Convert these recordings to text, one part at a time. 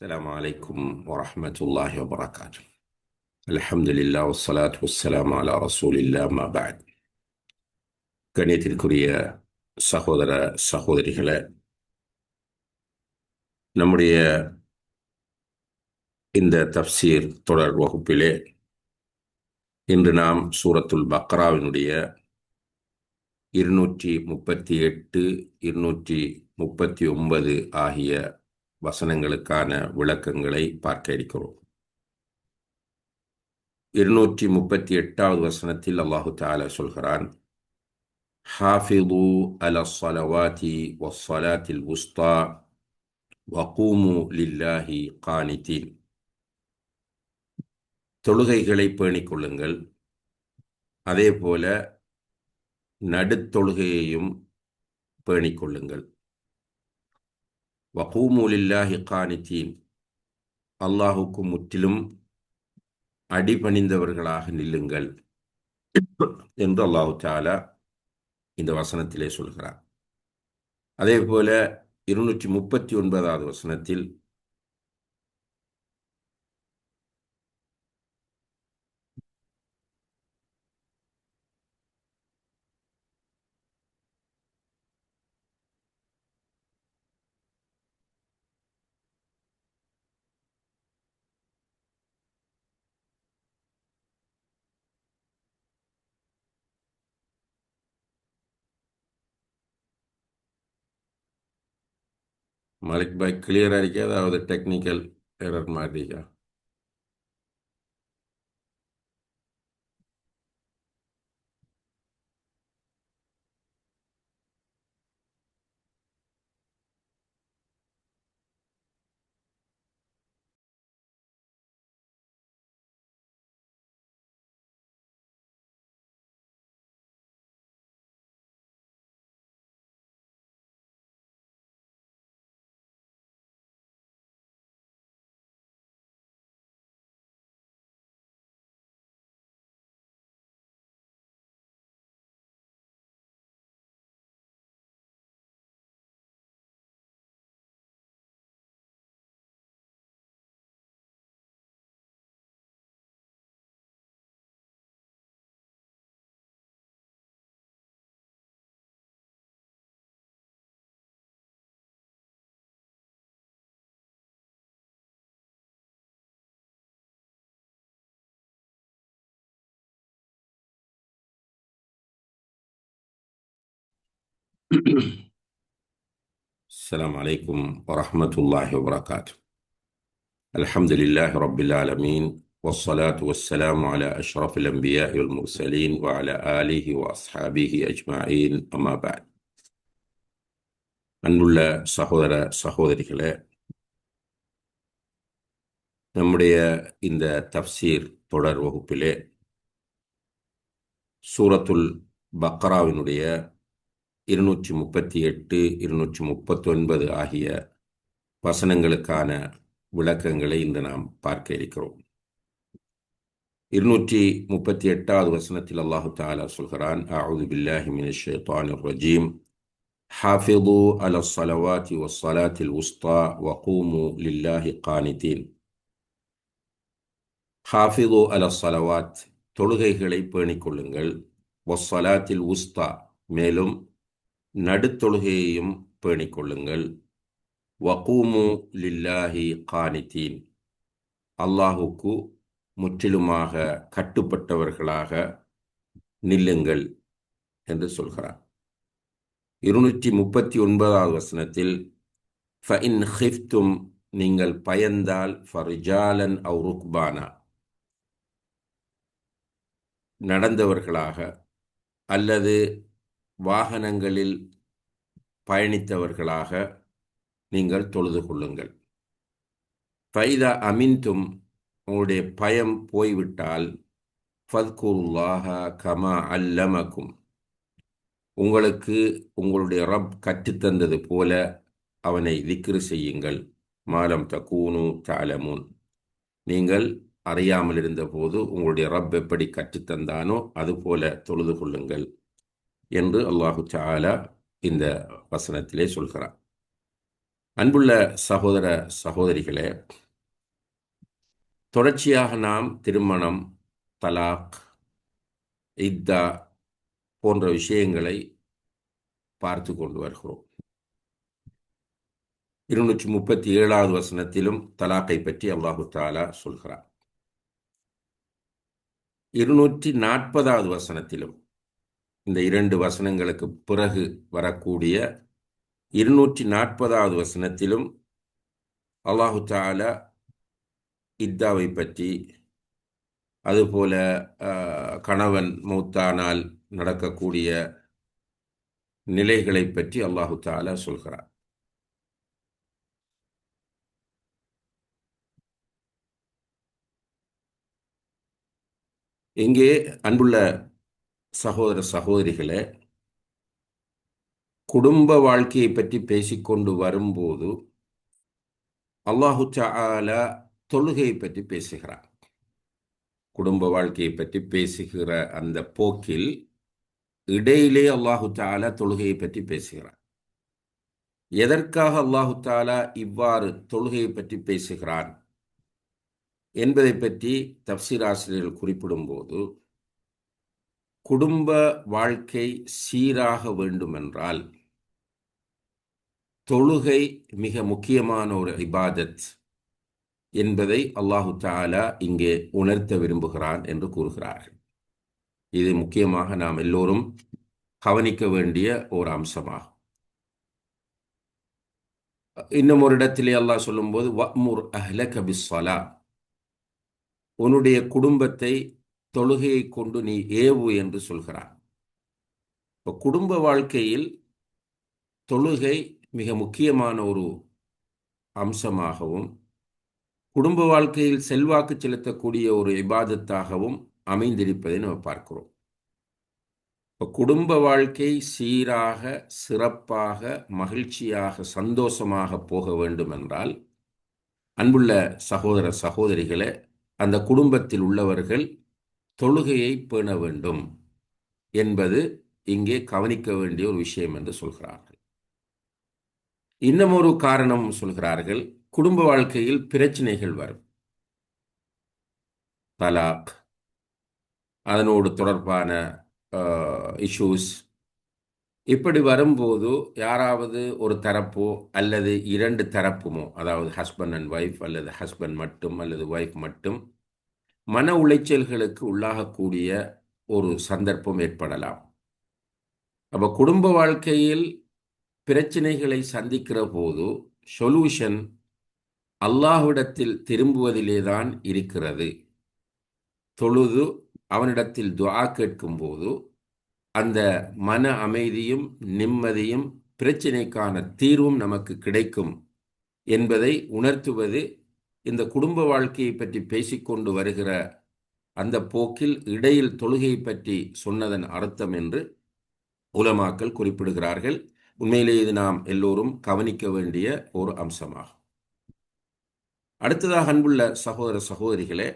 السلام عليكم ورحمة الله وبركاته. الحمد لله والصلاة والسلام على رسول الله ما بعد. கணியத்திற்குரிய சகோதர சகோதரிகளே, நம்முடைய இந்த தஃப்சீர் தொடர் வகுப்பிலே இன்று நாம் சூரத்துல் பக்ராவினுடைய 238, 239 ஆகிய வசனங்களுக்கான விளக்கங்களை பார்க்க இருக்கிறோம். 238வது வசனத்தில் அல்லாஹு தஆலா சொல்கிறான், ஹாஃபிது அலா ஸலவாத்தி வஸ்ஸலாத்தில் உஸ்தா வகூமு லில்லாஹி கானிதீன். தொழுகைகளை பேணிக் கொள்ளுங்கள், அதே போல நடுத்தொழுகையையும் பேணிக் கொள்ளுங்கள். வகூமு லில்லாஹி கானிதீன், அல்லாஹுக்கு முற்றிலும் அடிபணிந்தவர்களாக நில்லுங்கள் என்று அல்லாஹு தஆலா இந்த வசனத்திலே சொல்கிறார். அதே போல 239வது வசனத்தில் மாலிக் பாய் கிளியராக இருக்கா? அதாவது டெக்னிக்கல் எரர் மாதிரி இருக்கா? السلام عليكم ورحمة الله وبركاته. الحمد لله رب العالمين، والصلاة والسلام على أشرف الأنبياء والمرسلين وعلى آله وأصحابه أجمعين. أما بعد. அன்புள்ள சகோதர சகோதரிகளே, நம்முடைய இந்த தஃப்சீர் தொடர் வகுப்பிலே சூரத்துல் பக்ராவினுடைய 238, 239 ஆகிய வசனங்களுக்கான விளக்கங்களை இன்று நாம் பார்க்க இருக்கிறோம். 238வது வசனத்தில் அல்லாஹு தஆலா சொல்கிறான், அஊது பில்லாஹி மினஷ் ஷைத்தானிர் ரஜீம், ஹாஃபிது அலா ஸலவாத்தி வஸ்ஸலாத்தில் உஸ்தா வகூமு லில்லாஹி கானிதீன். ஹாஃபிது அலா ஸலவாத், தொழுகைகளை பேணிக் கொள்ளுங்கள், வஸ்ஸலாத்தில் உஸ்தா, மேலும் நடுத்தொழுகையையும் பேணிக் கொள்ளுங்கள், வகூமு லில்லாஹி கானிதீன், அல்லாஹுக்கு முற்றிலுமாக கட்டுப்பட்டவர்களாக நில்லுங்கள் என்று சொல்கிறார். 239வது வசனத்தில் ஃபஇன் ஹிஃப்தும், நீங்கள் பயந்தால், ஃபரிஜாலன் அவ் ருக்பானா, நடந்தவர்களாக அல்லது வாகனங்களில் பயணித்தவர்களாக நீங்கள் தொழுது கொள்ளுங்கள். ஃபைதா அமின்தும், உங்களுடைய பயம் போய்விட்டால், ஃபத்குருல்லாஹ கமா அல்லமக்கும், உங்களுக்கு உங்களுடைய ரப் கற்றுத்தந்தது போல அவனை திக்ரு செய்யுங்கள். மாலம் தகூனு தஅலமூன், நீங்கள் அறியாமல் இருந்தபோது உங்களுடைய ரப் எப்படி கற்றுத்தந்தானோ அதுபோல தொழுது கொள்ளுங்கள் என்று அல்லாஹு தஆலா இந்த வசனத்திலே சொல்கிறார். அன்புள்ள சகோதர சகோதரிகளே, தொடர்ச்சியாக நாம் திருமணம், தலாக், இத்தா போன்ற விஷயங்களை பார்த்து கொண்டு வருகிறோம். 237வது வசனத்திலும் தலாக்கை பற்றி அல்லாஹு தஆலா சொல்கிறார். 240வது வசனத்திலும், இந்த இரண்டு வசனங்களுக்கு பிறகு வரக்கூடிய 240வது வசனத்திலும் அல்லாஹு தஆலா இத்தாவை பற்றி, அதுபோல கணவன் மௌத்தானால் நடக்கக்கூடிய நிலைகளை பற்றி அல்லாஹு தஆலா சொல்கிறார். இங்கே அன்புள்ள சகோதர சகோதரிகளே, குடும்ப வாழ்க்கையை பற்றி பேசிக்கொண்டு வரும்போது அல்லாஹு தஆலா தொழுகையை பற்றி பேசுகிறார். குடும்ப வாழ்க்கையை பற்றி பேசுகிற அந்த போக்கில் இடையிலே அல்லாஹு தஆலா தொழுகையை பற்றி பேசுகிறார். எதற்காக அல்லாஹு தஆலா இவ்வாறு தொழுகையை பற்றி பேசுகிறான் என்பதை பற்றி தஃப்சீர் ஆசிரியர்கள் குறிப்பிடும்போது, குடும்ப வாழ்க்கை சீராக வேண்டுமென்றால் தொழுகை மிக முக்கியமான ஒரு இபாதத் என்பதை அல்லாஹு தஆலா இங்கே உணர்த்த விரும்புகிறான் என்று கூறுகிறார்கள். இது முக்கியமாக நாம் எல்லோரும் கவனிக்க வேண்டிய ஒரு அம்சமாகும். இன்னும் ஒரு இடத்திலே அல்லாஹ் சொல்லும்போது, வஅ்முர் அஹ்லக பிஸ்ஸலா, உன்னுடைய குடும்பத்தை தொழுகையை கொண்டு நீ ஏவு என்று சொல்கிறார். இப்போ குடும்ப வாழ்க்கையில் தொழுகை மிக முக்கியமான ஒரு அம்சமாகவும், குடும்ப வாழ்க்கையில் செல்வாக்கு செலுத்தக்கூடிய ஒரு இபாதத்தாகவும் அமைந்திருப்பதை நாம் பார்க்கிறோம். இப்போ குடும்ப வாழ்க்கை சீராக, சிறப்பாக, மகிழ்ச்சியாக, சந்தோஷமாக போக வேண்டும் என்றால், அன்புள்ள சகோதர சகோதரிகளே, அந்த குடும்பத்தில் உள்ளவர்கள் தொழுகையை பேண வேண்டும் என்பது இங்கே கவனிக்க வேண்டிய ஒரு விஷயம் என்று சொல்கிறார்கள். இன்னும் ஒரு காரணம் சொல்கிறார்கள், குடும்ப வாழ்க்கையில் பிரச்சனைகள் வரும். தலாக், அதனோடு தொடர்பான இஷ்யூஸ், இப்படி வரும்போது யாராவது ஒரு தரப்போ அல்லது இரண்டு தரப்புமோ, அதாவது ஹஸ்பண்ட் அண்ட் ஒய்ஃப் அல்லது ஹஸ்பண்ட் மட்டும் அல்லது ஒய்ஃப் மட்டும் மன உளைச்சல்களுக்கு உள்ளாகக்கூடிய ஒரு சந்தர்ப்பம் ஏற்படலாம். அப்போ குடும்ப வாழ்க்கையில் பிரச்சனைகளை சந்திக்கிற போது சொல்யூஷன் அல்லாஹ்விடத்தில் திரும்புவதிலே தான் இருக்கிறது. தொழுது அவனிடத்தில் துஆ கேட்கும்போது அந்த மன அமைதியும் நிம்மதியும் பிரச்சனைக்கான தீர்வும் நமக்கு கிடைக்கும் என்பதை உணர்த்துவது இந்த குடும்ப வாழ்க்கையை பற்றி பேசிக்கொண்டு வருகிற அந்த போக்கில் இடையில் தொழுகையை பற்றி சொன்னதன் அர்த்தம் என்று உலமாக்கள் குறிப்பிடுகிறார்கள். உண்மையிலே இது நாம் எல்லோரும் கவனிக்க வேண்டிய ஒரு அம்சமாகும். அடுத்ததாக அன்புள்ள சகோதர சகோதரிகளே,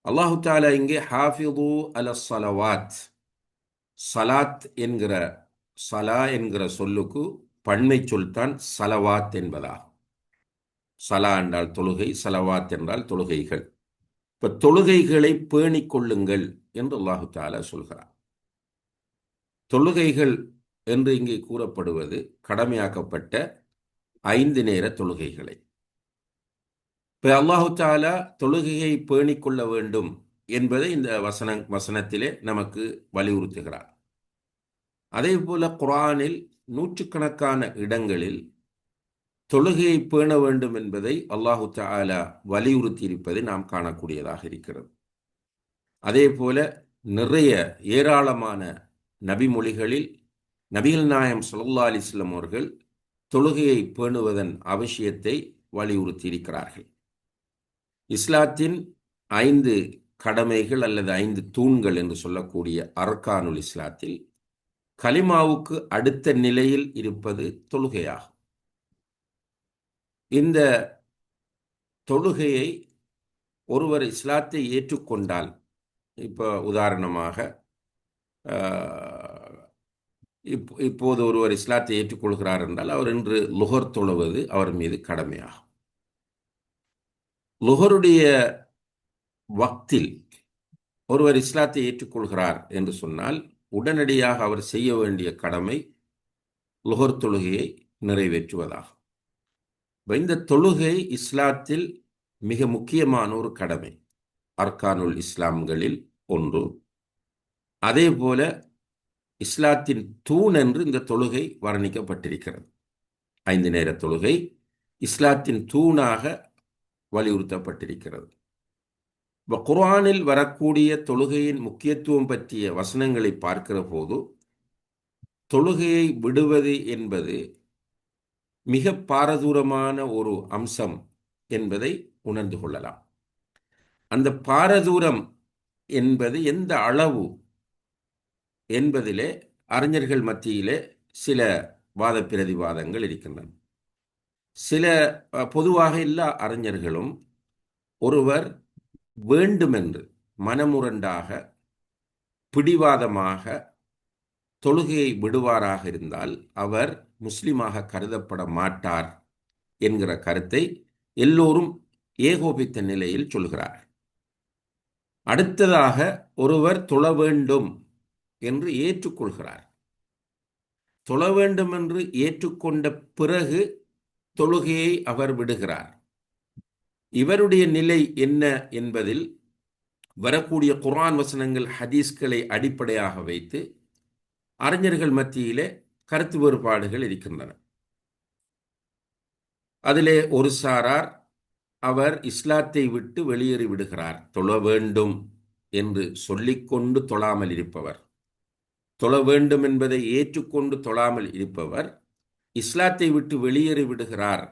அல்லாஹு தஆலா இங்கே ஹாஃபிது அலஸ் ஸலவாத், சலாத் என்கிற சலா என்கிற சொல்லுக்கு பன்மை சொல்தான் சலவாத் என்பதாகும். சலா என்றால் தொழுகை, சலவாத் என்றால் தொழுகைகள். இப்ப தொழுகைகளை பேணிக் கொள்ளுங்கள் என்று அல்லாஹு தஆலா சொல்கிறார். தொழுகைகள் என்று இங்கே கூறப்படுவது கடமையாக்கப்பட்ட 5 நேர தொழுகைகளை. இப்ப அல்லாஹு தஆலா தொழுகையை பேணிக் கொள்ள வேண்டும் என்பதை இந்த வசனத்திலே நமக்கு வலியுறுத்துகிறார். அதே போல குர்ஆனில் நூற்றுக்கணக்கான இடங்களில் தொழுகையை பேண வேண்டும் என்பதை அல்லாஹு தஆலா வலியுறுத்தி இருப்பதை நாம் காணக்கூடியதாக இருக்கிறது. அதே போல நிறைய ஏராளமான நபிமொழிகளில் நபிகள் நாயகம் ஸல்லல்லாஹு அலைஹி வஸல்லம் அவர்கள் தொழுகையை பேணுவதன் அவசியத்தை வலியுறுத்தி இருக்கிறார்கள். இஸ்லாத்தின் 5 கடமைகள் அல்லது 5 தூண்கள் என்று சொல்லக்கூடிய அர்கானுல் இஸ்லாத்தில் கலிமாவுக்கு அடுத்த நிலையில் இருப்பது தொழுகையாகும். இந்த தொழுகையை ஒருவர் இஸ்லாத்தை ஏற்றுக்கொண்டால், இப்போ உதாரணமாக இப்போது ஒருவர் இஸ்லாத்தை ஏற்றுக்கொள்கிறார் என்றால் அவர் இன்று லுஹர் தொழுவது அவர் மீது கடமையாகும். லுஹருடைய வக்தில் ஒருவர் இஸ்லாத்தை ஏற்றுக்கொள்கிறார் என்று சொன்னால் உடனடியாக அவர் செய்ய வேண்டிய கடமை லுஹர் தொழுகையை நிறைவேற்றுவதாகும். இந்த தொழுகை இஸ்லாத்தில் மிக முக்கியமான ஒரு கடமை, அர்கானுல் இஸ்லாம்களில் ஒன்று. அதே போல இஸ்லாத்தின் தூண் என்று இந்த தொழுகை வர்ணிக்கப்பட்டிருக்கிறது. 5 நேர தொழுகை இஸ்லாத்தின் தூணாக வலியுறுத்தப்பட்டிருக்கிறது. குர்ஆனில் வரக்கூடிய தொழுகையின் முக்கியத்துவம் பற்றிய வசனங்களை பார்க்கிற போது தொழுகையை விடுவது என்பது மிக பாரதூரமான ஒரு அம்சம் என்பதை உணர்ந்து கொள்ளலாம். அந்த பாரதூரம் என்பது எந்த அளவு என்பதிலே அறிஞர்கள் மத்தியிலே சில வாத பிரதிவாதங்கள் இருக்கின்றன. சில பொதுவாக எல்லா அறிஞர்களும் ஒருவர் வேண்டுமென்று மனமுரண்டாக பிடிவாதமாக தொழுகையை விடுவாராக இருந்தால் அவர் முஸ்லிமாக கருதப்பட மாட்டார் என்கிற கருத்தை எல்லோரும் ஏகோபித்த நிலையில் சொல்கிறார். அடுத்ததாக ஒருவர் தொழ வேண்டும் என்று ஏற்றுக்கொள்கிறார். தொழ வேண்டும் என்று ஏற்றுக்கொண்ட பிறகு தொழுகையை அவர் விடுகிறார். இவருடைய நிலை என்ன என்பதில் வரக்கூடிய குர்ஆன் வசனங்கள், ஹதீஸ்களை அடிப்படையாக வைத்து அறிஞர்கள் மத்தியிலே கருத்து வேறுபாடுகள் இருக்கின்றன. அதிலே ஒரு சாரார் அவர் இஸ்லாத்தை விட்டு வெளியேறி விடுகிறார், தொழ வேண்டும் என்று சொல்லிக்கொண்டு தொழாமல் இருப்பவர், தொழ வேண்டும் என்பதை ஏற்றுக்கொண்டு தொழாமல் இருப்பவர் இஸ்லாத்தை விட்டு வெளியேறி விடுகிறார்,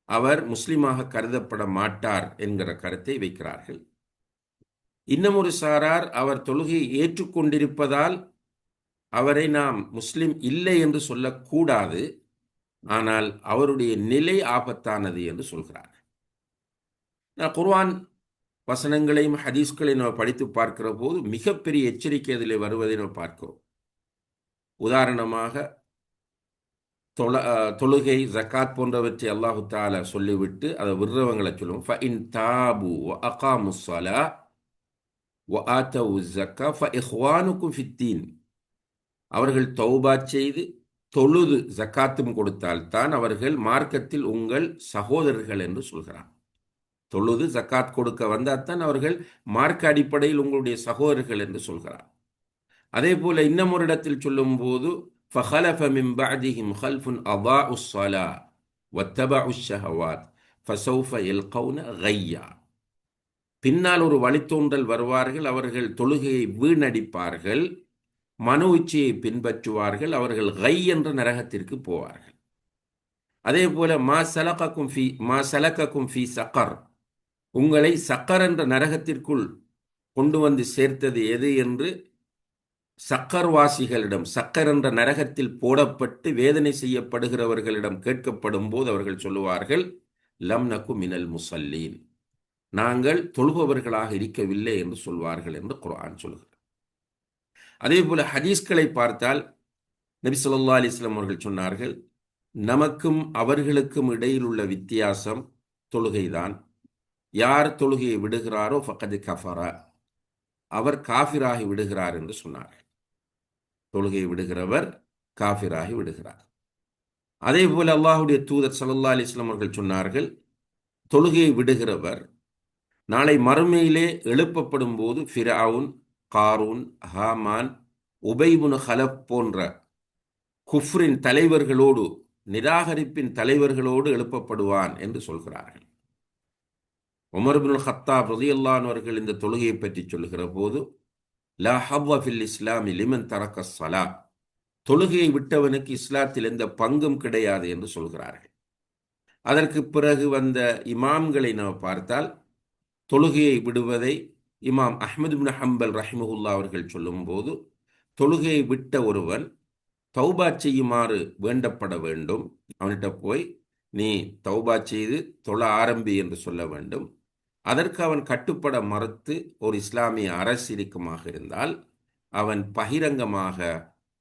அவர் முஸ்லிமாக கருதப்பட மாட்டார் என்கிற கருத்தை வைக்கிறார்கள். இன்னும் ஒரு சாரார் அவர் தொழுகையை ஏற்றுக்கொண்டிருப்பதால் அவரை நாம் முஸ்லிம் இல்லை என்று சொல்லக்கூடாது, ஆனால் அவருடைய நிலை ஆபத்தானது என்று சொல்கிறார். குர்ஆன் வசனங்களையும் ஹதீஸ்களையும் நாம் படித்து பார்க்கிற போது மிகப்பெரிய எச்சரிக்கை அதிலே வருவதை நாம் பார்க்கிறோம். உதாரணமாக தொழுகை, ஜக்காத் போன்றவற்றை அல்லாஹு தஆலா சொல்லிவிட்டு அதை விடுறவங்களை சொல்லுவோம். ஃபஇன் தாபு வ அகாமுஸ் ஸலா வ ஆதவு ஸக்கா ஃபஇஹ்வானுக்கும் ஃபித்தீன். அவர்கள் தௌபா செய்து தொழுது ஜக்காத்தும் கொடுத்தால்தான் அவர்கள் மார்க்கத்தில் உங்கள் சகோதரர்கள் என்று சொல்கிறார். தொழுது ஜக்காத் கொடுக்க வந்தால்தான் அவர்கள் மார்க்க அடிப்படையில் உங்களுடைய சகோதரர்கள் என்று சொல்கிறார். அதே போல இன்னும் ஒரு இடத்தில் சொல்லும் போது فَخَلَفَ مِنْ بَعْدِهِمْ خَلْفٌ أَضَاعُوا الصَّلَاةَ وَاتَّبَعُوا الشَّهَوَاتِ فَسَوْفَ يَلْقَوْنَ غَيًّا. பின்னால் ஒரு வழித்தோன்றல் வருவார்கள், அவர்கள் தொழுகையை வீணடிப்பார்கள், மனோ இச்சையை பின்பற்றுவார்கள், அவர்கள் கை என்ற நரகத்திற்கு போவார்கள். அதே போல மா சலகக்கும் ஃபீ சக்கர், உங்களை சக்கர் என்ற நரகத்திற்குள் கொண்டு வந்து சேர்த்தது எது என்று சக்கர்வாசிகளிடம், சக்கர் என்ற நரகத்தில் போடப்பட்டு வேதனை செய்யப்படுகிறவர்களிடம் கேட்கப்படும் போது அவர்கள் சொல்லுவார்கள், லம் நகு மினல் முசல்லீன், நாங்கள் தொழுபவர்களாக இருக்கவில்லை என்று சொல்வார்கள் என்று குர்ஆன் சொல்கிறது. அதே போல ஹதீஸ்களை பார்த்தால் நபி ஸல்லல்லாஹு அலைஹி வஸல்லம் அவர்கள் சொன்னார்கள், நமக்கும் அவர்களுக்கும் இடையில் உள்ள வித்தியாசம் தொழுகைதான். யார் தொழுகையை விடுகிறாரோ ஃபக்கது கஃபர, அவர் காஃபிராகி விடுகிறார் என்று சொன்னார்கள். தொழுகையை விடுகிறவர் காஃபிராகி விடுகிறார். அதே போல அல்லாஹ்வுடைய தூதர் ஸல்லல்லாஹு அலைஹி வஸல்லம் அவர்கள் சொன்னார்கள், தொழுகையை விடுகிறவர் நாளை மறுமையிலே எழுப்பப்படும் போது ஃபிரவுன், காரூன், ஹாமான், உபய் இப்னு கலப் போன்ற குஃப்ரின் தலைவர்களோடு, நிராகரிப்பின் தலைவர்களோடு எழுப்பப்படுவான் என்று சொல்கிறார்கள். உமர் இப்னுல் கத்தாப் ரலியல்லாஹு அன்ஹு அவர்கள் இந்த தொழுகையை பற்றி சொல்லுகிற போது, லா ஹவ்வ ஃபில் இஸ்லாமி லிமன் தரக்க ஸலா, தொழுகையை விட்டவனுக்கு இஸ்லாத்தில் எந்த பங்கும் கிடையாது என்று சொல்கிறார்கள். அதற்கு பிறகு வந்த இமாம்களை நாம் பார்த்தால் தொழுகையை விடுவதை இமாம் அஹ்மது இப்னு ஹம்பல் ரஹிமஹுல்லாஹ் அவர்கள் சொல்லும்போது, தொழுகையை விட்ட ஒருவன் தௌபா செய்யுமாறு வேண்டப்பட வேண்டும். அவன்கிட்ட போய் நீ தௌபா செய்து தொழ ஆரம்பி என்று சொல்ல வேண்டும். அதற்கு அவன் கட்டுப்பட மறுத்து ஒரு இஸ்லாமிய அரசு இருக்குமாக இருந்தால் அவன் பகிரங்கமாக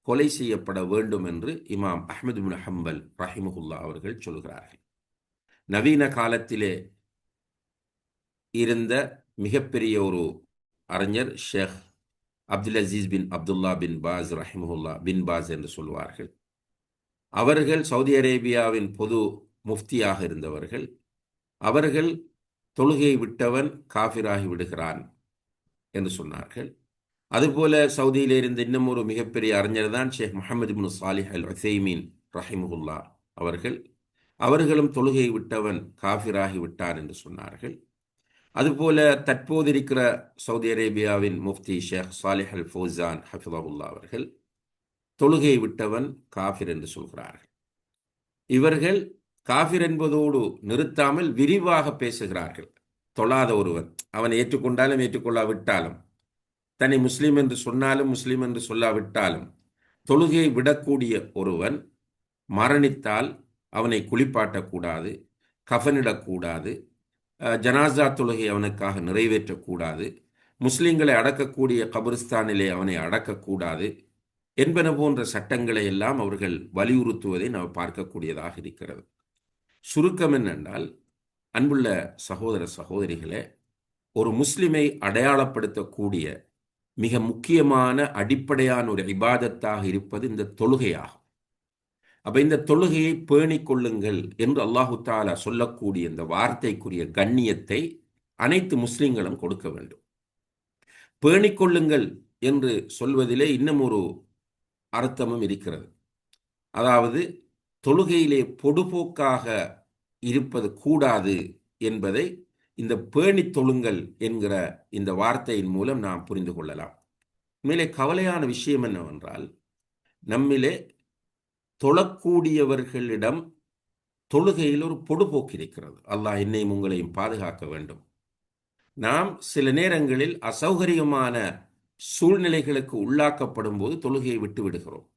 கொலை செய்யப்பட வேண்டும் என்று இமாம் அஹ்மது பின் ஹம்பல் ரஹிமஹுல்லா அவர்கள் சொல்கிறார்கள். நவீன காலத்திலே இருந்த மிகப்பெரிய ஒரு அறிஞர் ஷேக் அப்துல் அசீஸ் பின் அப்துல்லா பின் பாஸ் ரஹிமஹுல்லா பின் பாஸ் என்று சொல்வார்கள். அவர்கள் சவுதி அரேபியாவின் பொது முஃப்தியாக இருந்தவர்கள். அவர்கள் தொழுகையை விட்டவன் காஃபிராகி விடுகிறான் என்று சொன்னார்கள். அதுபோல சவுதியிலே இருந்த இன்னும் ஒரு மிகப்பெரிய அறிஞர் தான் ஷேக் முஹம்மது பின் சாலிஹ் அல் உசைமீன் ரஹிமஹுல்லா அவர்கள். அவர்களும் தொழுகையை விட்டவன் காஃபிராகி விட்டான் என்று சொன்னார்கள். அதுபோல தற்போது இருக்கிற சவுதி அரேபியாவின் முஃப்தி ஷேக் சாலிஹ் அல் ஃபௌசான் ஹஃபிதஹுல்லா அவர்கள் தொழுகையை விட்டவன் காஃபிர் என்று சொல்கிறார்கள். இவர்கள் காஃபிர் என்பதோடு நிறுத்தாமல் விரிவாக பேசுகிறார்கள். தொழாத ஒருவன் அவன் ஏற்றுக்கொண்டாலும் ஏற்றுக்கொள்ளாவிட்டாலும், தன்னை முஸ்லீம் என்று சொன்னாலும் முஸ்லீம் என்று சொல்லாவிட்டாலும், தொழுகையை விடக்கூடிய ஒருவன் மரணித்தால் அவனை குளிப்பாட்டக்கூடாது, கஃனிடக்கூடாது, ஜனாசா தொழுகை அவனுக்காக நிறைவேற்றக்கூடாது, முஸ்லிம்களை அடக்கக்கூடிய கபிரிஸ்தானிலே அவனை அடக்கக்கூடாது என்பன போன்ற சட்டங்களை எல்லாம் அவர்கள் வலியுறுத்துவதை நாம் பார்க்கக்கூடியதாக இருக்கிறது. சுருக்கம் என்னென்றால், அன்புள்ள சகோதர சகோதரிகளே, ஒரு முஸ்லிமை அடையாளப்படுத்தக்கூடிய மிக முக்கியமான அடிப்படையான ஒரு இபாதத்தாக இருப்பது இந்த தொழுகையாகும். அப்ப இந்த தொழுகையை பேணிக் கொள்ளுங்கள் என்று அல்லாஹு தாலா சொல்லக்கூடிய இந்த வார்த்தைக்குரிய கண்ணியத்தை அனைத்து முஸ்லிம்களும் கொடுக்க வேண்டும். பேணிக் கொள்ளுங்கள் என்று சொல்வதிலே இன்னும் ஒரு அர்த்தமும் இருக்கிறது. அதாவது தொழுகையிலே பொடுபோக்காக இருப்பது கூடாது என்பதை இந்த பேணி தொழுங்கள் என்கிற இந்த வார்த்தையின் மூலம் நாம் புரிந்து கொள்ளலாம். மேலே கவலையான விஷயம் என்னவென்றால், நம்மிலே தொழக்கூடியவர்களிடம் தொழுகையில் ஒரு பொடுபோக்கு இருக்கிறது. அல்லாஹ் என்னையும் உங்களையும் பாதுகாக்க வேண்டும். நாம் சில நேரங்களில் அசௌகரியமான சூழ்நிலைகளுக்கு உள்ளாக்கப்படும் போது தொழுகையை விட்டு விடுகிறோம்.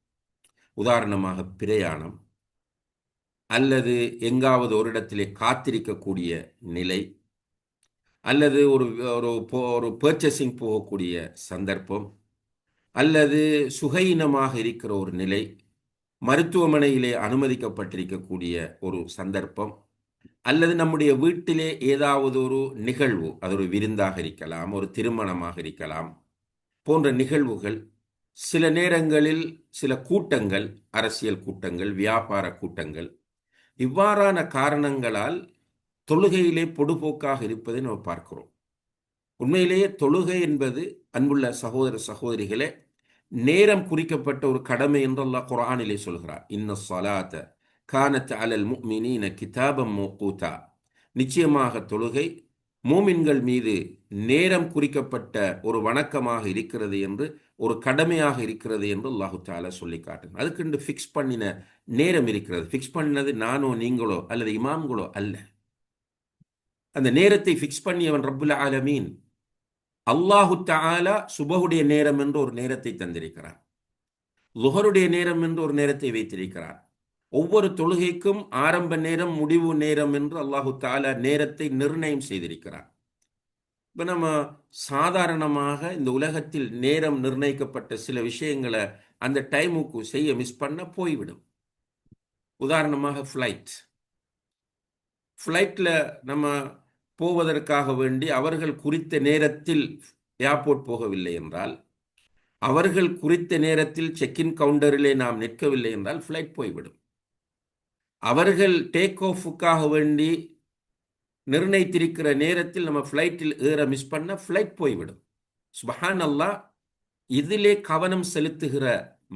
உதாரணமாக பிரயாணம், அல்லது எங்காவது ஒரு இடத்திலே காத்திருக்கக்கூடிய நிலை, அல்லது ஒரு பர்ச்சேசிங் போகக்கூடிய சந்தர்ப்பம், அல்லது சுகையினமாக இருக்கிற ஒரு நிலை, மருத்துவமனையிலே அனுமதிக்கப்பட்டிருக்கக்கூடிய ஒரு சந்தர்ப்பம், அல்லது நம்முடைய வீட்டிலே ஏதாவது ஒரு நிகழ்வு, அது ஒரு விருந்தாக இருக்கலாம், ஒரு திருமணமாக இருக்கலாம், போன்ற நிகழ்வுகள், சில நேரங்களில் சில கூட்டங்கள், அரசியல் கூட்டங்கள், வியாபார கூட்டங்கள், இவ்வாறான காரணங்களால் தொழுகையிலே பொடுபோக்காக இருப்பதை நாம் பார்க்கிறோம். உண்மையிலேயே தொழுகை என்பது, அன்புள்ள சகோதர சகோதரிகளே, நேரம் குறிக்கப்பட்ட ஒரு கடமை என்று அல்லாஹ் குர்ஆனிலே சொல்கிறார். இன்ன ஸலாத கானத் அலல் முஃமினீன கிதாபம் மௌகூதா. நிச்சயமாக தொழுகை மூமின்கள் மீது நேரம் குறிக்கப்பட்ட ஒரு வணக்கமாக இருக்கிறது என்று, ஒரு கடமையாக இருக்கிறது என்று அல்லாஹு தஆலா சொல்லி காட்டுங்க. அதுக்கு ஃபிக்ஸ் பண்ணின நேரம் இருக்கிறது. ஃபிக்ஸ் பண்ணினது நானோ நீங்களோ அல்லது இமாம்களோ அல்ல. அந்த நேரத்தை ஃபிக்ஸ் பண்ணியவன் ரப்புல் ஆலமீன் அல்லாஹு தஆலா. சுபஹுடைய நேரம் என்று ஒரு நேரத்தை தந்திருக்கிறார். லுஹருடைய நேரம் என்று ஒரு நேரத்தை வைத்திருக்கிறார். ஒவ்வொரு தொழுகைக்கும் ஆரம்ப நேரம், முடிவு நேரம் என்று அல்லாஹு தஆலா நேரத்தை நிர்ணயம் செய்திருக்கிறார். இப்போ நம்ம சாதாரணமாக இந்த உலகத்தில் நேரம் நிர்ணயிக்கப்பட்ட சில விஷயங்களை அந்த டைமுக்கு செய்ய மிஸ் பண்ண போய்விடும். உதாரணமாக ஃப்ளைட்டில் நம்ம போவதற்காக வேண்டி அவர்கள் குறித்த நேரத்தில் ஏர்போர்ட் போகவில்லை என்றால், அவர்கள் குறித்த நேரத்தில் செக்இன் கவுண்டரிலே நாம் நிற்கவில்லை என்றால் ஃப்ளைட் போய்விடும். அவர்கள் டேக் ஆஃபுக்காக வேண்டி நிர்ணயித்திருக்கிற நேரத்தில் நம்ம ஃப்ளைட்டில் ஏற மிஸ் பண்ண ஃப்ளைட் போய்விடும். சுபஹான் அல்லாஹ். இதிலே கவனம் செலுத்துகிற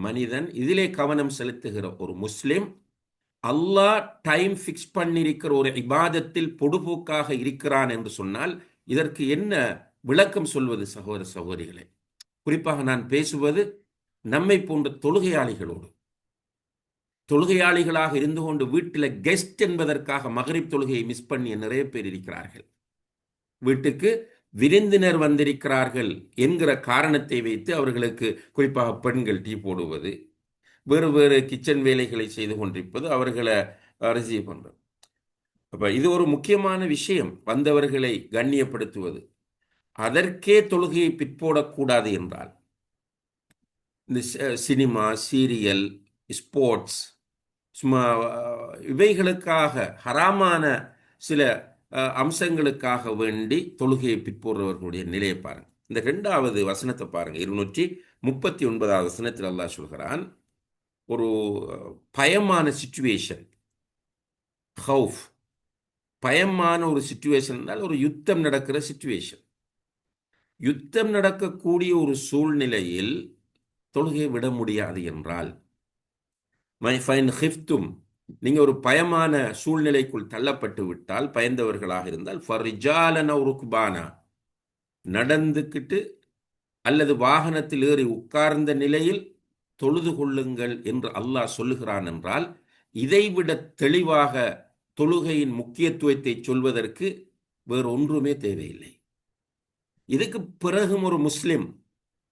மனிதன், இதிலே கவனம் செலுத்துகிற ஒரு முஸ்லிம், அல்லாஹ் டைம் ஃபிக்ஸ் பண்ணியிருக்கிற ஒரு இபாதத்தில் பொடுபோக்காக இருக்கிறான் என்று சொன்னால் இதற்கு என்ன விளக்கம் சொல்வது? சகோதர சகோதரிகளே, குறிப்பாக நான் பேசுவது நம்மை போன்ற தொழுகையாளிகளாக இருந்து கொண்டு வீட்டில் கெஸ்ட் என்பதற்காக மகரிப் தொழுகையை மிஸ் பண்ணிய நிறைய பேர் இருக்கிறார்கள். வீட்டுக்கு விருந்தினர் வந்திருக்கிறார்கள் என்கிற காரணத்தை வைத்து அவர்களுக்கு, குறிப்பாக பெண்கள், டீ போடுவது, வேறு வேறு கிச்சன் வேலைகளை செய்து கொண்டிருப்பது, அவர்களை ரிசீவ் பண்றது. அப்ப இது ஒரு முக்கியமான விஷயம், வந்தவர்களை கண்ணியப்படுத்துவது. அதற்கே தொழுகையை பிற்போடக்கூடாது என்றால் இந்த சினிமா, சீரியல், ஸ்போர்ட்ஸ், சும்மா இவைகளுக்காக ஹராமான சில அம்சங்களுக்காக வேண்டி தொழுகையை பிற்போடுறவர்களுடைய நிலையை பாருங்க. இந்த 2வது வசனத்தை பாருங்க. 239வது வசனத்தில் அல்லாஹ் சொல்கிறான், ஒரு பயமான சிச்சுவேஷன், ஹவுஃப், பயமான ஒரு சிச்சுவேஷன், ஒரு யுத்தம் நடக்கிற சிச்சுவேஷன், யுத்தம் நடக்கக்கூடிய ஒரு சூழ்நிலையில் தொழுகையை விட முடியாது என்றால், நீங்க ஒரு பயமான சூழ்நிலைக்குள் தள்ளப்பட்டு விட்டால், பயந்தவர்களாக இருந்தால், ஃபரிஜாலன ருக்பானா, நடந்துக்கிட்டு அல்லது வாகனத்தில் ஏறி உட்கார்ந்த நிலையில் தொழுது கொள்ளுங்கள் என்று அல்லாஹ் சொல்லுகிறான் என்றால், இதைவிட தெளிவாக தொழுகையின் முக்கியத்துவத்தை சொல்வதற்கு வேறு ஒன்றுமே தேவையில்லை. இதுக்கு பிறகும் ஒரு முஸ்லிம்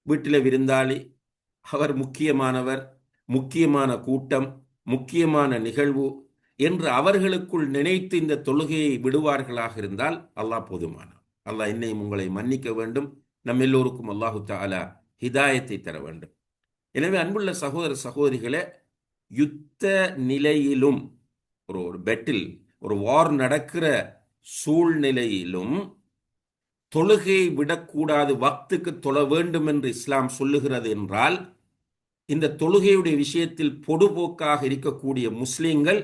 வீட்டில் விருந்தாளி, அவர் முக்கியமானவர், முக்கியமான கூட்டம், முக்கியமான நிகழ்வு என்று அவர்களுக்குள் நினைத்து இந்த தொழுகையை விடுவார்களாக இருந்தால் அல்லாஹ் போதுமான. அல்லாஹ் என்னையும் உங்களை மன்னிக்க வேண்டும். நம் எல்லோருக்கும் அல்லாஹு தஆலா ஹிதாயத்தை தர வேண்டும். எனவே அன்புள்ள சகோதர சகோதரிகளே, யுத்த நிலையிலும், ஒரு பெட்டில், ஒரு வார் நடக்கிற சூழ்நிலையிலும் தொழுகையை விடக்கூடாது, வக்துக்கு தொழ வேண்டும் என்று இஸ்லாம் சொல்லுகிறது என்றால், இந்த தொழுகையுடைய விஷயத்தில் பொடுபோக்காக இருக்கக்கூடிய முஸ்லிம்கள்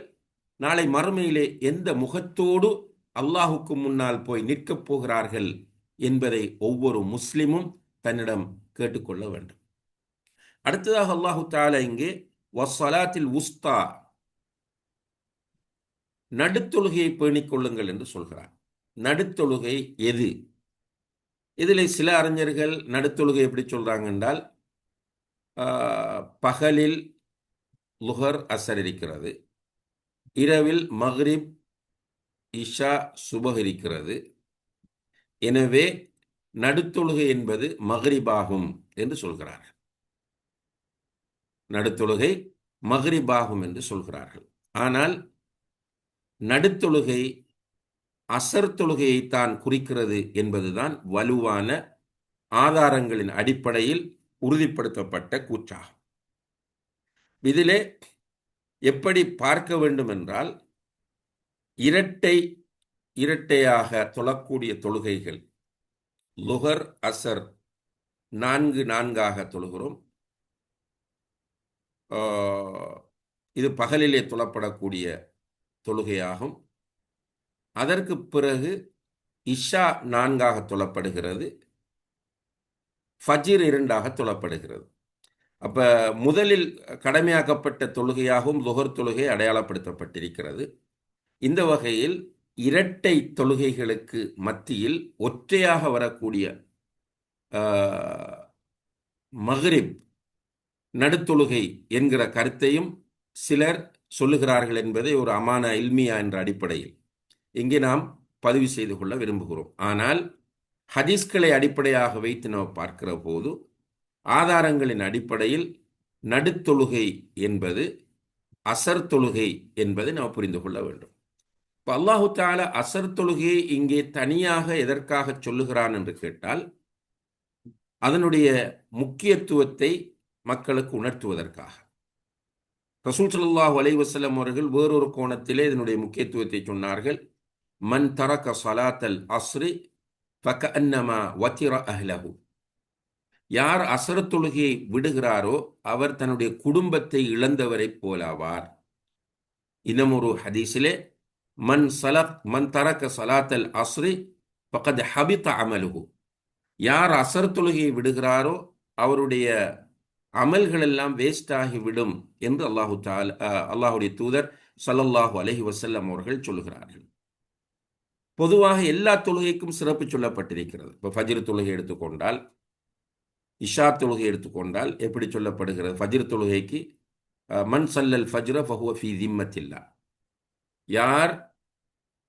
நாளை மறுமையிலே எந்த முகத்தோடு அல்லாஹுக்கு முன்னால் போய் நிற்கப் போகிறார்கள் என்பதை ஒவ்வொரு முஸ்லிமும் தன்னிடம் கேட்டுக்கொள்ள வேண்டும். அடுத்ததாக அல்லாஹு தஆலா இங்கே வஸ்ஸலாத்தில் உஸ்தா, நடுத்தொழுகையை பேணிக் கொள்ளுங்கள் என்று சொல்கிறார். நடுத்தொழுகை எது? இதில் சில அறிஞர்கள் நடுத்தொழுகை எப்படி சொல்றாங்க என்றால், பகலில் லுஹர் அசர் இருக்கிறது, இரவில் மக்ரிப் இஷா சுபஹ் இருக்கிறது, எனவே நடுத்தொழுகை என்பது மக்ரிபாகும் என்று சொல்கிறார்கள். நடுத்தொழுகை மக்ரிபாகும் என்று சொல்கிறார்கள். ஆனால் நடுத்தொழுகை அசர் தொழுகையை தான் குறிக்கிறது என்பதுதான் வலுவான ஆதாரங்களின் அடிப்படையில் உறுதிப்படுத்தப்பட்ட கூற்றாகும். இதிலே எப்படி பார்க்க வேண்டும் என்றால், இரட்டையாக தொழக்கூடிய தொழுகைகள், லுஹர் அசர் 4 தொழுகிறோம். இது பகலிலே தொழப்படக்கூடிய தொழுகையாகும். அதற்கு பிறகு இஷா 4 தொழப்படுகிறது, ஃபஜ்ர் 2 தொழப்படுகிறது. அப்ப முதலில் கடமையாக்கப்பட்ட தொழுகையாகவும் லுஹர் தொழுகை அடையாளப்படுத்தப்பட்டிருக்கிறது. இந்த வகையில் இரட்டை தொழுகைகளுக்கு மத்தியில் ஒற்றையாக வரக்கூடிய மக்ரிப் நடுத்தொழுகை என்கிற கருத்தையும் சிலர் சொல்லுகிறார்கள் என்பதை ஒரு அமானா இல்மியா என்ற அடிப்படையில் இங்கே நாம் பதிவு செய்து கொள்ள விரும்புகிறோம். ஆனால் ஹதீஸ்களை அடிப்படையாக வைத்து நாம் பார்க்கிற போது, ஆதாரங்களின் அடிப்படையில் நடுத்தொழுகை என்பது அசர் தொழுகை என்பதை நாம் புரிந்து கொள்ள வேண்டும். இப்போ அல்லாஹு தஆலா அசர் தொழுகையை இங்கே தனியாக எதற்காக சொல்லுகிறான் என்று கேட்டால், அதனுடைய முக்கியத்துவத்தை மக்களுக்கு உணர்த்துவதற்காக. ரசூல் ஸல்லல்லாஹு அலைஹி வஸல்லம் அவர்கள் வேறொரு கோணத்திலே இதனுடைய முக்கியத்துவத்தை சொன்னார்கள். மன் தரக ஸலாத்தல் அஸ்ரி ஃபகஅன்னமா வத்திர அஹ்லஹு. யார் அசர் தொழுகையை விடுகிறாரோ அவர் தன்னுடைய குடும்பத்தை இழந்தவரை போலாவார். இன்னும் ஒரு ஹதீஸிலே மன் தரக ஸலாத்தல் அஸ்ரி ஃபகத் ஹபித அமலுஹு. யார் அசர் தொழுகையை விடுகிறாரோ அவருடைய அமல்கள் எல்லாம் வேஸ்ட் ஆகிவிடும் என்று அல்லாஹுடைய தூதர் ஸல்லல்லாஹு அலைஹி வஸல்லம் அவர்கள் சொல்லுகிறார்கள். பொதுவாக எல்லா தொழுகைக்கும் சிறப்பு சொல்லப்பட்டிருக்கிறது. இப்போ ஃபஜ்ர் தொழுகை எடுத்துக்கொண்டால், இஷா தொழுகை எடுத்துக்கொண்டால் எப்படி சொல்லப்படுகிறது? ஃபஜ்ர் தொழுகைக்கு மன் சல்லல் ஃபஜ்ர ஃபஹுவ ஃபீ திம்மத்தில்லாஹ். யார்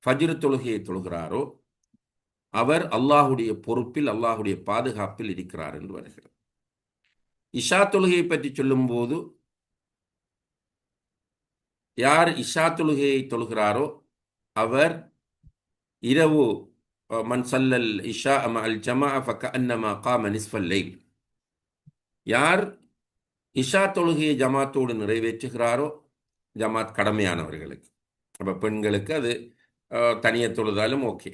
ஃபஜ்ர் தொழுகையை தொழுகிறாரோ அவர் அல்லாஹுடைய பொறுப்பில், அல்லாஹுடைய பாதுகாப்பில் இருக்கிறார் என்று வருகிறது. இஷா தொழுகையை பற்றி சொல்லும் போது, யார் இஷா தொழுகையை தொழுகிறாரோ அவர் இரவு மன் சல்லல் இஷா மஅல் ஜமாஅ ஃபகஅன்னமா காம நிஸ்ஃபல் லைல். யார் இஷா தொழுகையை ஜமாத்தோடு நிறைவேற்றுகிறாரோ, ஜமாத் கடமையானவர்களுக்கு. அப்போ பெண்களுக்கு அது தனியாக தொழுதாலும் ஓகே.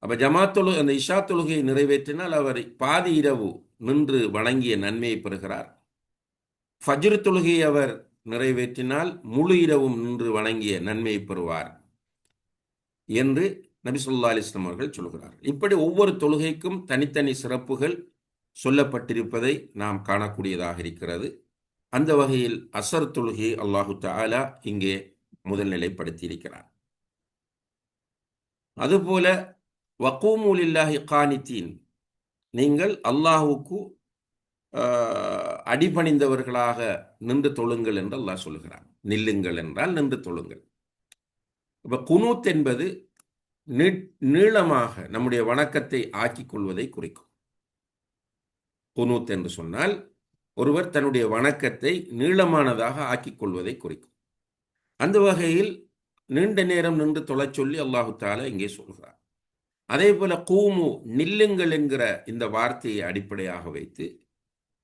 அப்போ ஜமாத் அந்த இஷா தொழுகையை நிறைவேற்றினால் அவர் பாதி இரவு நின்று வணங்கிய நன்மையை பெறுகிறார். ஃபஜ்ர் தொழுகையை அவர் நிறைவேற்றினால் முழு இரவும் நின்று வணங்கிய நன்மையை பெறுவார் என்று நபி ஸல்லல்லாஹு அலைஹி வஸல்லம் அவர்கள் சொல்கிறார். இப்படி ஒவ்வொரு தொழுகைக்கும் தனித்தனி சிறப்புகள் சொல்லப்பட்டிருப்பதை நாம் காணக்கூடியதாக இருக்கிறது. அந்த வகையில் அசர் தொழுகையை அல்லாஹு தஆலா இங்கே முதல் நிலைப்படுத்தி இருக்கிறார். அதுபோல வகூமு லில்லாஹி கானித்தீன், நீங்கள் அல்லாஹுக்கு அடிபணிந்தவர்களாக நின்று தொழுங்கள் என்று அல்லாஹ் சொல்கிறார். நில்லுங்கள் என்றால் நின்று தொழுங்கள். இப்போ குனூத் என்பது நீளமாக நம்முடைய வணக்கத்தை ஆக்கிக் கொள்வதை குறிக்கும். குனூத் என்று சொன்னால் ஒருவர் தன்னுடைய வணக்கத்தை நீளமானதாக ஆக்கிக் கொள்வதை குறிக்கும். அந்த வகையில் நீண்ட நேரம் நின்று தொழச் சொல்லி அல்லாஹு தஆலா இங்கே சொல்கிறார். அதே போல கூமு, நில்லுங்கள் என்கிற இந்த வார்த்தையை அடிப்படையாக வைத்து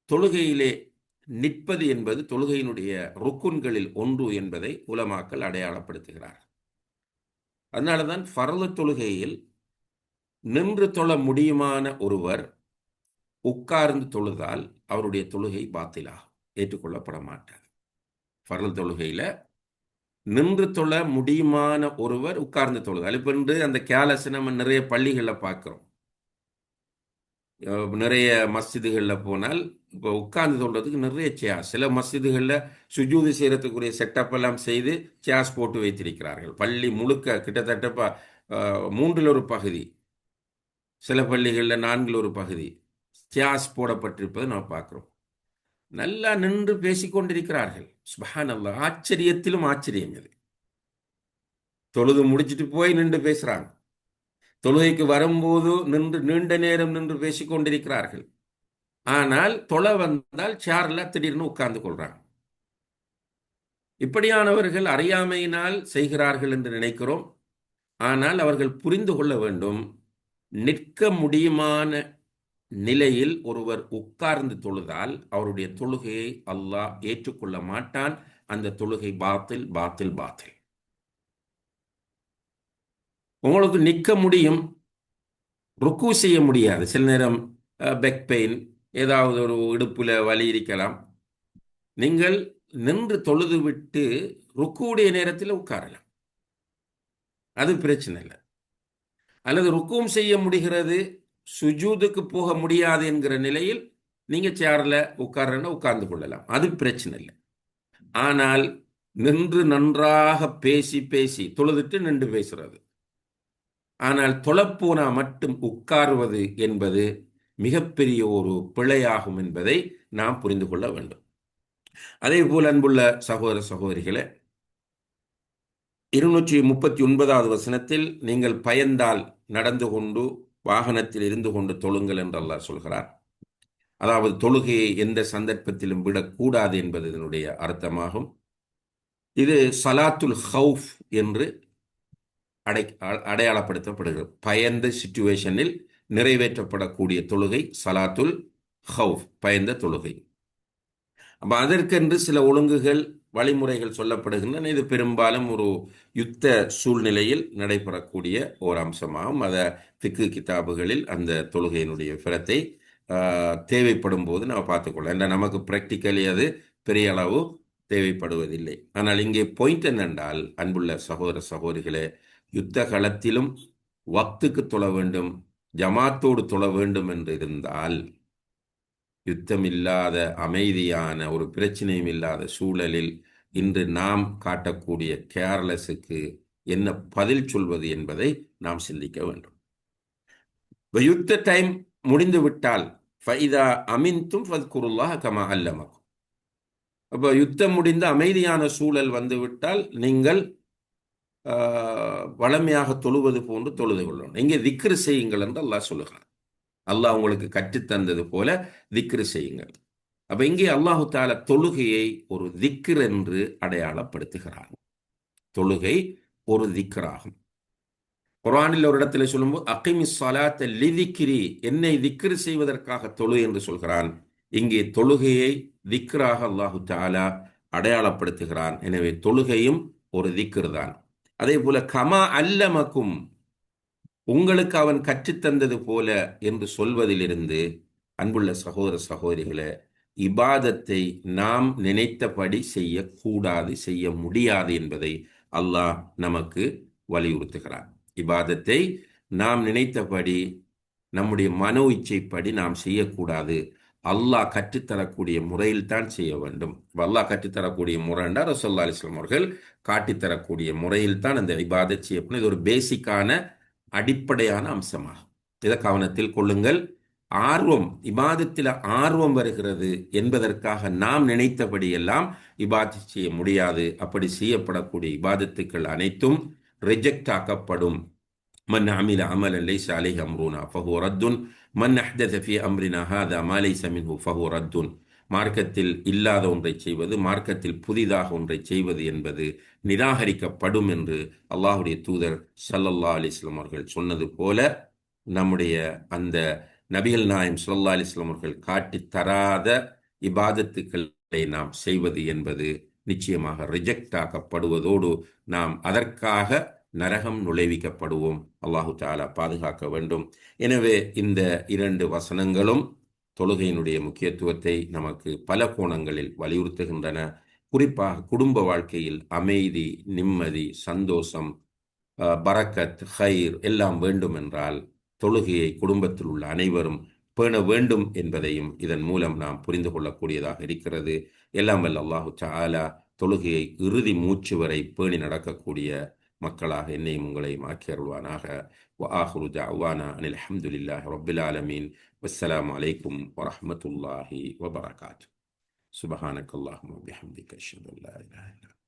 தொழுகையிலே நிற்பது என்பது தொழுகையினுடைய ருக்குன்களில் ஒன்று என்பதை உலமாக்கள் அடையாளப்படுத்துகிறார். அதனால தான் ஃபர்து தொழுகையில் நின்று தொழ முடியுமான ஒருவர் உட்கார்ந்து தொழுதால் அவருடைய தொழுகை பாத்திலாகும், ஏற்றுக்கொள்ளப்பட மாட்டார். ஃபர்து தொழுகையில் நின்று தொழ முடியுமான ஒருவர் உட்கார்ந்து தொழுதால், இப்போ அந்த கேலஸை நம்ம நிறைய பள்ளிகளில் பார்க்குறோம். நிறைய மஸ்ஜிதுகளில் போனால் இப்போ உட்கார்ந்து தொழுறதுக்கு நிறைய சேஸ், சில மஸ்ஜிதுகளில் சுஜூது செய்கிறதுக்குரிய செட்டப் எல்லாம் செய்து சேஸ் போட்டு வைத்திருக்கிறார்கள். பள்ளி முழுக்க கிட்டத்தட்ட 1/3 பகுதி, சில பள்ளிகளில் 4 பகுதி சேஸ் போடப்பட்டிருப்பதை நாம் பார்க்குறோம். நல்லா நின்று பேசிக்கொண்டிருக்கிறார்கள். சுப்ஹானல்லாஹ், ஆச்சரியத்திலும் ஆச்சரியம் இது. தொழுது முடிச்சுட்டு போய் நின்று பேசுகிறாங்க. தொழுகைக்கு வரும்போது நின்று நீண்ட நேரம் நின்று பேசிக்கொண்டிருக்கிறார்கள். ஆனால் தொலை வந்தால் சேர்ல திடீர்னு உட்கார்ந்து கொள்றாங்க. இப்படியானவர்கள் அறியாமையினால் செய்கிறார்கள் என்று நினைக்கிறோம். ஆனால் அவர்கள் புரிந்து கொள்ள வேண்டும், நிற்க முடியுமான நிலையில் ஒருவர் உட்கார்ந்து தொழுதால் அவருடைய தொழுகையை அல்லாஹ் ஏற்றுக்கொள்ள மாட்டான். அந்த தொழுகை பாத்தில் பாத்தில் பாத்தில். உங்களுக்கு நிற்க முடியும், ருக்கு செய்ய முடியாது. சில நேரம் பெக் பெயின், ஏதாவது ஒரு இடுப்புல வலி இருக்கலாம். நீங்கள் நின்று தொழுது விட்டு ருக்குடைய நேரத்தில் உட்காரலாம், அது பிரச்சனை இல்லை. அல்லது ருக்கும் செய்ய முடிகிறது, சுஜூதுக்கு போக முடியாது என்கிற நிலையில் நீங்க சேர்ல உட்கார்றன்னா உட்கார்ந்து கொள்ளலாம், அது பிரச்சனை இல்லை. ஆனால் நின்று நன்றாக பேசி பேசி தொழுதுட்டு நின்று பேசுறது, ஆனால் தொழப்போனா மட்டும் உட்காருவது என்பது மிகப்பெரிய ஒரு பிழையாகும் என்பதை நாம் புரிந்து கொள்ள வேண்டும். அதே போல் அன்புள்ள சகோதர சகோதரிகளே, 239வது வசனத்தில் நீங்கள் பயந்தால் நடந்து கொண்டு வாகனத்தில் இருந்து கொண்டு தொழுங்கள் என்று அல்லாஹ் சொல்கிறார். அதாவது தொழுகையை எந்த சந்தர்ப்பத்திலும் விடக்கூடாது என்பது இதனுடைய அர்த்தமாகும். இது சலாத்துல் ஹவுஃப் என்று அடையாளப்படுத்தப்படுகிறது. பயந்த சிச்சுவேஷனில் நிறைவேற்றப்படக்கூடிய தொழுகை சலாத்துல் ஹவுஃப், பயந்த தொழுகை. அப்போ அதற்கென்று சில ஒழுங்குகள், வழிமுறைகள் சொல்லப்படுகின்றன. இது பெரும்பாலும் ஒரு யுத்த சூழ்நிலையில் நடைபெறக்கூடிய ஒரு அம்சமாகும். அதை ஃபிக்கு கிதாபுகளில் அந்த தொழுகையினுடைய விவரத்தை தேவைப்படும் போது நம்ம பார்த்துக்கொள்ளலாம். ஏன்னா நமக்கு ப்ராக்டிக்கலி அது பெரிய அளவு தேவைப்படுவதில்லை. ஆனால் இங்கே பாயிண்ட் என்னென்றால், அன்புள்ள சகோதர சகோதரிகளே, யுத்த களத்திலும் வக்துக்கு தொழ வேண்டும், ஜமாத்தோடு தொழ வேண்டும் என்று இருந்தால், யுத்தம் இல்லாத அமைதியான ஒரு பிரச்சனையும் இல்லாத சூழலில் இன்று நாம் காட்டக்கூடிய கேர்லெஸுக்கு என்ன பதில் சொல்வது என்பதை நாம் சிந்திக்க வேண்டும். யுத்த டைம் முடிந்து விட்டால் ஃபைதா அமின்தும் ஃபத்குருல்லாஹ் கமா அல்லமக்கும். அப்போ யுத்தம் முடிந்த அமைதியான சூழல் வந்துவிட்டால் நீங்கள் வளமையாக தொழுவது போன்று தொழுது கொள்ளணும். இங்கே திக்ரு செய்யுங்கள் என்று அல்லாஹ் சொல்லுகிறார். அல்லாஹ் உங்களுக்கு கற்றுத்தந்தது போல திக்ரு செய்யுங்கள். அப்ப இங்கே அல்லாஹு தஆலா தொழுகையை ஒரு திக்ர் என்று அடையாளப்படுத்துகிறார். தொழுகை ஒரு திக்ராகும். குர்ஆனில் ஒரு இடத்துல சொல்லும்போது அகிமிஸ் ஸலாத்த லிதிக்ரி, என்னை திக்ரு செய்வதற்காக தொழு என்று சொல்கிறான். இங்கே தொழுகையை திக்ராக அல்லாஹு தஆலா அடையாளப்படுத்துகிறான். எனவே தொழுகையும் ஒரு திக்ர் தான். அதே போல கமா அல்லமக்கும், உங்களுக்கு அவன் கற்றுத்தந்தது போல என்று சொல்வதிலிருந்து, அன்புள்ள சகோதர சகோதரிகளே, இபாதத்தை நாம் நினைத்தபடி செய்யக்கூடாது, செய்ய முடியாது என்பதை அல்லாஹ் நமக்கு வலியுறுத்துகிறான். இபாதத்தை நாம் நினைத்தபடி, நம்முடைய மனோ இச்சைப்படி நாம் செய்யக்கூடாது. அல்லாஹ் கற்றுத்தரக்கூடிய முறையில் தான் செய்ய வேண்டும். அல்லாஹ் கற்றுத்தரக்கூடிய முறைண்டா ரசூலுல்லாஹி அலைஹி வஸல்லம் அவர்கள் காட்டித்தரக்கூடிய முறையில் தான் அந்த இபாதத் செய்யப்படும். இது ஒரு பேசிக்கான அடிப்படையான அம்சமாகும். இதை கவனத்தில் கொள்ளுங்கள். ஆர்வம், இபாதத்தில் ஆர்வம் வருகிறது என்பதற்காக நாம் நினைத்தபடி எல்லாம் இபாதத் செய்ய முடியாது. அப்படி செய்யப்படக்கூடிய இபாதத்துக்கள் அனைத்தும் ரிஜெக்ட் ஆக்கப்படும். மன் அமில அமலன் லைஸ அலைஹி அம்ருனா ஃபஹுவ ரத்துன் மன் அஹ்தஸ ஃபீ அம்ரினா ஹாதா மா லைஸ மின்ஹு ஃபஹுவ ரத்துன். மார்க்கத்தில் இல்லாத ஒன்றை செய்வது, மார்க்கத்தில் புதிதாக ஒன்றை செய்வது என்பது நிராகரிக்கப்படும் என்று அல்லாஹுடைய தூதர் ஸல்லல்லாஹு அலைஹி வஸல்லம் அவர்கள் சொன்னது போல, நம்முடைய அந்த நபிகள் நாயகம் ஸல்லல்லாஹு அலைஹி வஸல்லம் அவர்கள் காட்டித் தராத இபாதத்துக்களை நாம் செய்வது என்பது நிச்சயமாக ரிஜெக்ட் ஆக்கப்படுவதோடு நாம் அதற்காக நரகம் நுழைவிக்கப்படுவோம். அல்லாஹு தஆலா பாதுகாக்க வேண்டும். எனவே இந்த 2 வசனங்களும் தொழுகையினுடைய முக்கியத்துவத்தை நமக்கு பல கோணங்களில் வலியுறுத்துகின்றன. குறிப்பாக குடும்ப வாழ்க்கையில் அமைதி, நிம்மதி, சந்தோஷம், பரக்கத், ஹைர் எல்லாம் வேண்டும் என்றால் தொழுகையை குடும்பத்தில் உள்ள அனைவரும் பேண வேண்டும் என்பதையும் இதன் மூலம் நாம் புரிந்து கொள்ளக்கூடியதாக இருக்கிறது. எல்லாம் வல்ல அல்லாஹு தஆலா தொழுகையை இறுதி மூச்சு வரை பேணி நடக்கக்கூடிய மக்களாக என்னையும் உங்களையும் ஆக்கி அருள்வானாக. وآخر دعوانا أن الحمد لله رب العالمين والسلام عليكم ورحمة الله وبركاته. سبحانك اللهم وبحمدك أشهد أن لا إله إلا أنت